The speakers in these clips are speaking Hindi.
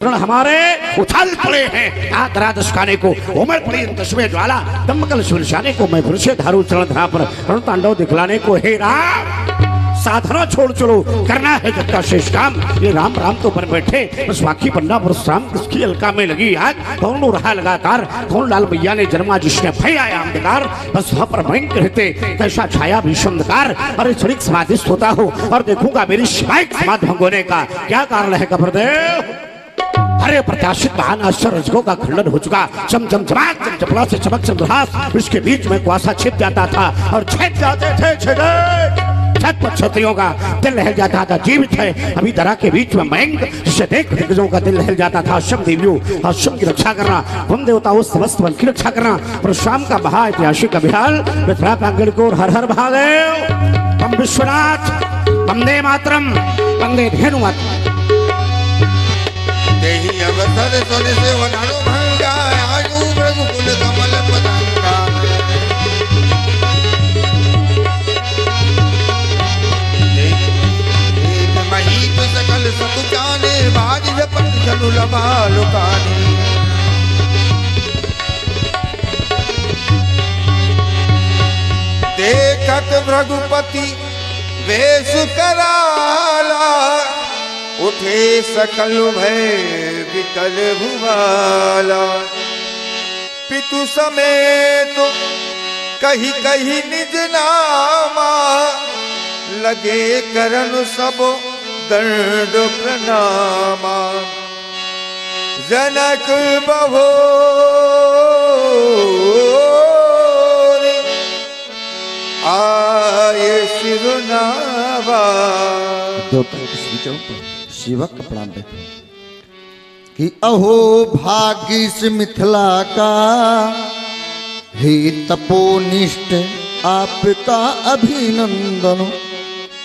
हमारे उछल पड़े हैं आदरा दशकाने को उमड़ पड़ी दशमे ज्वाला दमकल सुरशाने को मैं पुरुषे धारू चरण धरा पर रण तांडव दिखलाने को हे राम साधना छोड़ चलो करना है जब का शेष काम। ये राम राम तो पर बैठे बस वाकी पन्ना परशुराम किसकी अलका में लगी आग कौन रहा लगातार कौन लाल भैया ने जन्मा जिसने भय आया अंधकार बस वहां पर बैंक रहते कैसा छाया भीषण अंधकार अरे क्षणिक समाधिस्थ होता हो और देखूंगा मेरी शिवायक समाधि भंग होने का क्या कारण है कबरदेव। अरे प्रत्याशित महान आश्चर्य रजकों का खंडन हो चुका चम चम चमाक चम चपला से चमक चंद्रहास इसके बीच में कुआसा छिप जाता था और छिप जाते थे छत पर क्षत्रियों का दिल हिल जाता था जीवित है अभी दरा के बीच में मयंक जिसे देख दिग्गजों का दिल हिल जाता था। अश्वम देवियों अश्वम की रक्षा करना वन देवताओं समस्त बल की रक्षा करना परशुराम का महा ऐतिहासिक अभियान मिथिला प्रांगण को हर हर महादेव हम विश्वनाथ वंदे मातरम वंदे धेनुमत देहि अवसर सुन से वनानु भंगा आयु रघुकुल कमल पतंगा देख महीप सकल सतु जाने बाज जपन चलु लबा लुकानी देखत रघुपति वेश कराला उठे सकल भय विकल भुवाला पितु समेत कही कही निज नामा लगे करन सब दंड प्रणामा जनक बहो आये सिरुनावा शिवक प्रणाम कि अहो भाग्य मिथिला का हे तपोनिष्ठ आपका अभिनंदन।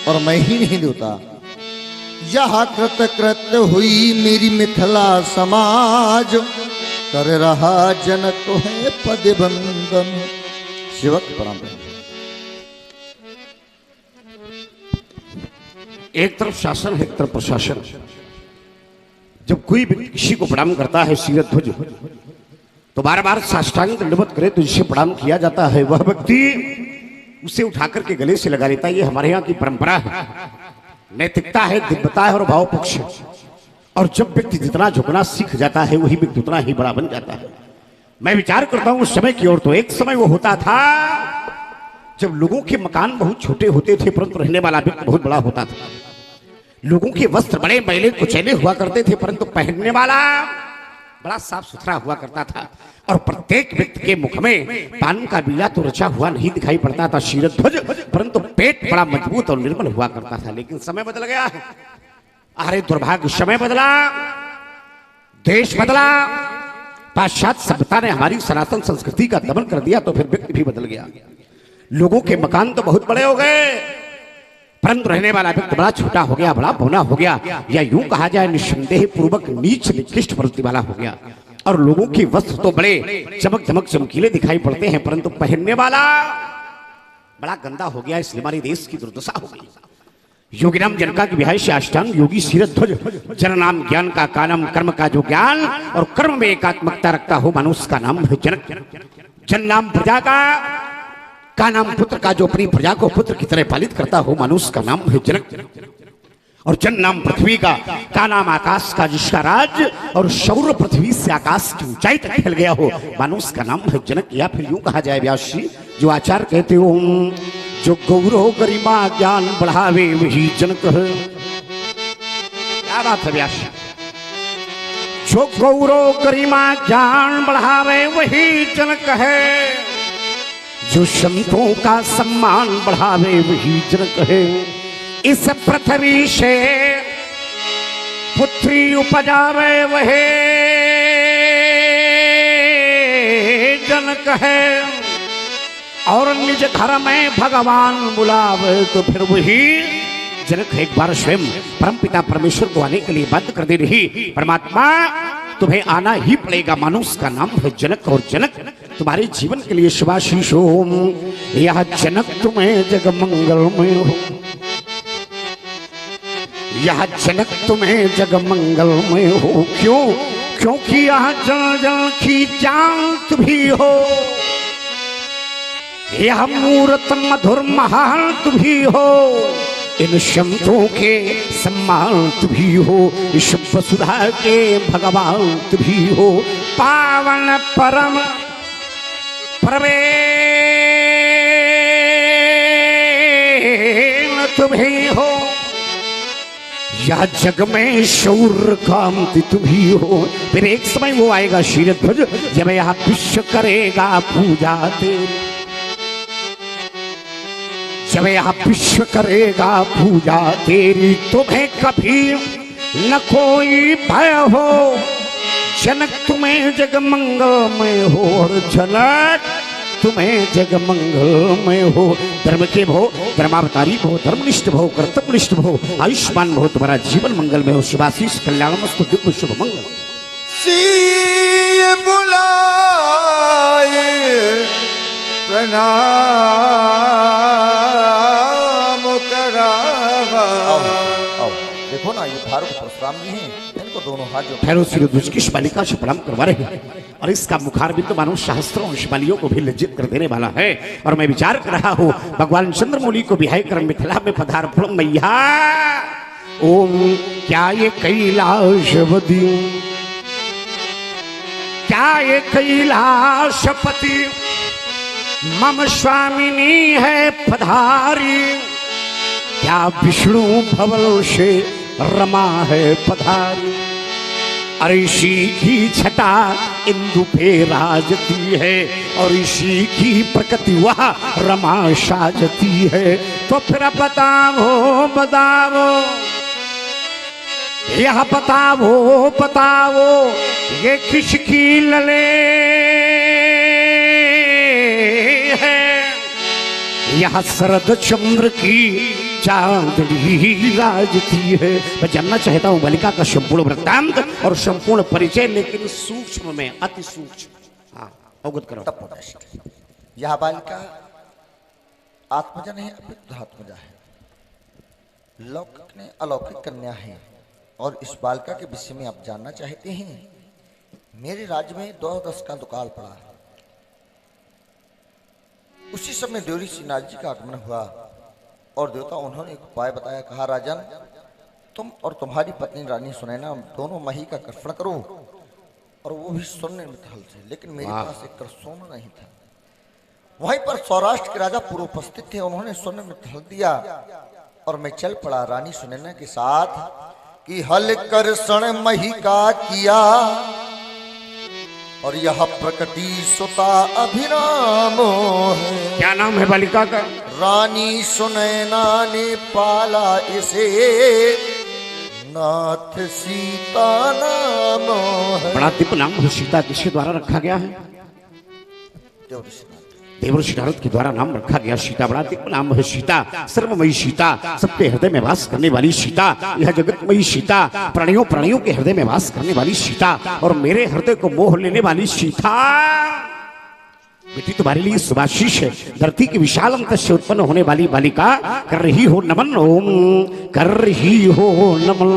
और मैं ही नहीं देता यह कृत कृत्य हुई मेरी मिथिला समाज कर रहा जनक है पद बंदन। शिवक प्रणाम। एक तरफ शासन है एक तरफ प्रशासन। जब कोई व्यक्ति किसी को प्रणाम करता है सीरत ध्वज तो बार बार साष्टांग दंडवत करे तो जिसे प्रणाम किया जाता है वह व्यक्ति उसे उठाकर के गले से लगा लेता है। ये हमारे यहाँ की परंपरा है नैतिकता है दिव्यता है और भाव पक्ष है। और जब व्यक्ति जितना झुकना सीख जाता है वही व्यक्ति उतना ही बड़ा बन जाता है। मैं विचार करता हूँ उस समय की ओर तो एक समय वो होता था जब लोगों के मकान बहुत छोटे होते थे परंतु रहने वाला व्यक्ति बहुत बड़ा होता था। लोगों के वस्त्र बड़े मैले कुचैले हुआ करते थे परंतु पहनने वाला बड़ा साफ सुथरा हुआ करता था। और प्रत्येक व्यक्ति के मुख में पान का बीला तो रचा हुआ नहीं दिखाई पड़ता था शीरत ध्वज परंतु पेट बड़ा मजबूत और निर्मल हुआ करता था। लेकिन समय बदल गया है। अरे दुर्भाग्य समय बदला देश बदला पाश्चात्य सभ्यता ने हमारी सनातन संस्कृति का दमन कर दिया तो फिर व्यक्ति भी बदल गया। लोगों के मकान तो बहुत बड़े हो गए परंतु रहने वाला व्यक्ति बड़ा छोटा हो गया बड़ा बौना हो गया या यूं कहा जाए निस्संदेह पूर्वक नीच निकृष्ट प्रवृत्ति वाला हो गया। और लोगों के वस्त्र तो बड़े चमक चमक चमकीले दिखाई पड़ते हैं परंतु पहनने वाला बड़ा गंदा हो गया। इसलिए हमारे देश की दुर्दशा हो गई। योगिनाम जनका की विहाय से अष्टांग योगी सीरत ध्वज जन नाम ज्ञान का कानम कर्म का जो ज्ञान और कर्म में एकात्मकता रखता हो मनुष्य का नाम है जनक। जन नाम प्रजा का नाम पुत्र का जो अपनी प्रजा को पुत्र की तरह पालित करता हो मनुष्य का नाम है जनक। और जन नाम पृथ्वी का नाम आकाश का जिसका राज और सौर पृथ्वी से आकाश की ऊंचाई तक फैल गया हो मनुष्य का नाम है जनक। या फिर यूं कहा जाए व्यास जी जो आचार्य कहते हो जो गौरव गरिमा ज्ञान बढ़ावे वही जनक है। क्या बात है व्यास जो गौरव गरिमा ज्ञान बढ़ावे वही जनक है जो संतों का सम्मान बढ़ावे वही जनक है। इस पृथ्वी से पुत्री उपजावे वही जनक है और निज घर में भगवान बुलावे तो फिर वही जनक है। एक बार स्वयं परमपिता परमेश्वर को आने के लिए बाध्य कर दे रही परमात्मा तुम्हें आना ही पड़ेगा। मनुष्य का नाम है जनक और जनक तुम्हारे जीवन के लिए शुभाशीष हो। यह जनक तुम्हें जग मंगलमय हो। यह जनक तुम्हें जग मंगलमय हो। क्यों? क्योंकि यह जन जन की जानत भी हो, यह मूर्त मधुर महांत भी हो, इन शब्दों के सम्मानत भी हो, इस वसुधा के भगवान भी हो, पावन परम प्रवेश तुम्हें हो, यह जग में शौर्य कांति तुम्ही हो। फिर एक समय वो आएगा शीरध्वज, जब यह विश्व करेगा पूजा तेरी, जब यह विश्व करेगा पूजा तेरी, तुम्हें कभी न कोई भय हो। जनक तुम्हें जग मंगलमय हो, और जनक तुम्हें जग मंगलमय हो। धर्म के भो, धर्मावतारी भो, धर्मनिष्ठ भो, कर्तव्यनिष्ठ भो, आयुष्मान भो, तुम्हारा जीवन मंगल में हो। शिवाशीष कल्याणमस्तु, दिव्य शुभ मंगल। सी बुलाए प्रणाम करावा। आओ देखो ना, ये फारूक परशुराम जी हैं, इनको दोनों हाथ जो भैरव सिरध्वज की शिवालिका से प्रणाम करवा रहे हैं, और इसका मुखारबिंद मानो शास्त्रों और शिवालियों को भी लज्जित कर देने वाला है। और मैं विचार कर रहा हूँ, भगवान चंद्रमौली को बिहाय कर मिथिला में पधार मैया। ओम क्या ये कैलाशवती, क्या ये कैलाशपति मम स्वामिनी है पधारी, क्या विष्णु भवल से रमा है पधारी। ऋषि की छटा इंदु पे राजती है, और ऋषि की प्रकृति वह रमा साजती है। तो फिर बताओ बताओ, यह बताओ बताओ, ये किसकी लले है। यह शरद चंद्र की चांदनी राजती है। मैं जानना चाहता हूं बालिका का संपूर्ण वृत्तांत और संपूर्ण परिचय, लेकिन सूक्ष्म में, अति सूक्ष्म। हाँ, अवगत करो। यह बालिका आत्मजा नहीं, अपितु आत्मजा है, लौकिक ने अलौकिक कन्या है। और इस बालिका के विषय में आप जानना चाहते हैं। मेरे राज्य में 2 का दुकाल पड़ा, उसी समय देवरी श्रीनाथ जी का आगमन हुआ, और देवता उन्होंने एक उपाय बताया। कहा, राजन तुम और तुम्हारी पत्नी रानी सुनैना दोनों मही का कर्षण करो, और वो भी स्वर्ण मिथल से। लेकिन मेरे पास एक कर सोना नहीं था। वहीं पर सौराष्ट्र के राजा पूर्व उपस्थित थे, उन्होंने स्वर्ण मिथल दिया, और मैं चल पड़ा रानी सुनैना के साथ कि हल कर्षण मही का किया, और यह प्रकटी सुता अभिराम है। क्या नाम है बालिका का? रानी सुनैना ने पाला इसे, नाथ सीता नाम है। बड़ा दिव्य नाम है। सीता किसके द्वारा रखा गया है? देवर्षि नारद के द्वारा नाम रखा गया सीता। बड़ा दिव्य नाम है सीता, सर्वमयी सीता, सबके हृदय में वास करने वाली सीता, यह जगतमयी सीता, प्राणियों के हृदय में वास करने वाली सीता, और मेरे हृदय को मोह लेने वाली सीता। बेटी तुम्हारे लिए सुभाशीष है। धरती की विशाल अंत से उत्पन्न होने वाली बालिका, कर रही हो नमन, ओम कर रही हो नमन,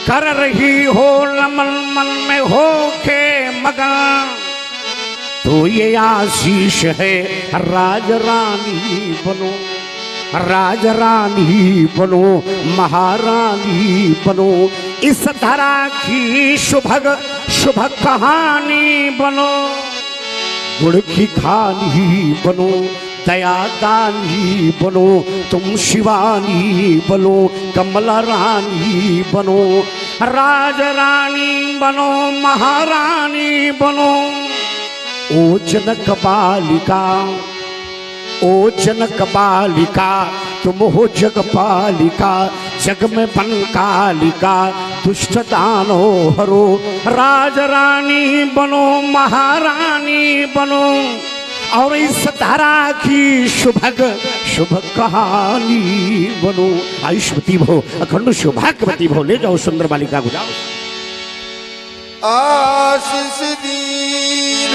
कर रही हो नमन, मन में हो के मगन। तो ये आशीष है, राज रानी बनो, राज रानी बनो, महारानी बनो, इस धरा की शुभ कहानी बनो, गुड़ की खानी बनो, दया दानी बनो, तुम शिवानी बनो, कमला रानी बनो, राज रानी बनो, महारानी बनो। ओ जनक बालिका, ओ जनक बालिका, तुम हो जग पालिका, जग में बन कालिका, दुष्ट दानो हरो, राज रानी बनो, महारानी बनो, और इस धारा की शुभ कहानी बनो। आयुष्मती भो, अखंड सौभाग्यवती भो। ले जाओ सुंदर बालिका को, जाओ। आशीष दीन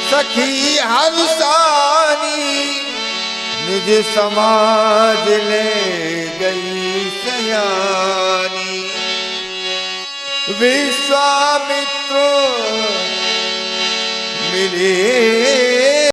सखी हंसानी, निज समाज ले गई सयानी। विश्वामित्र मिले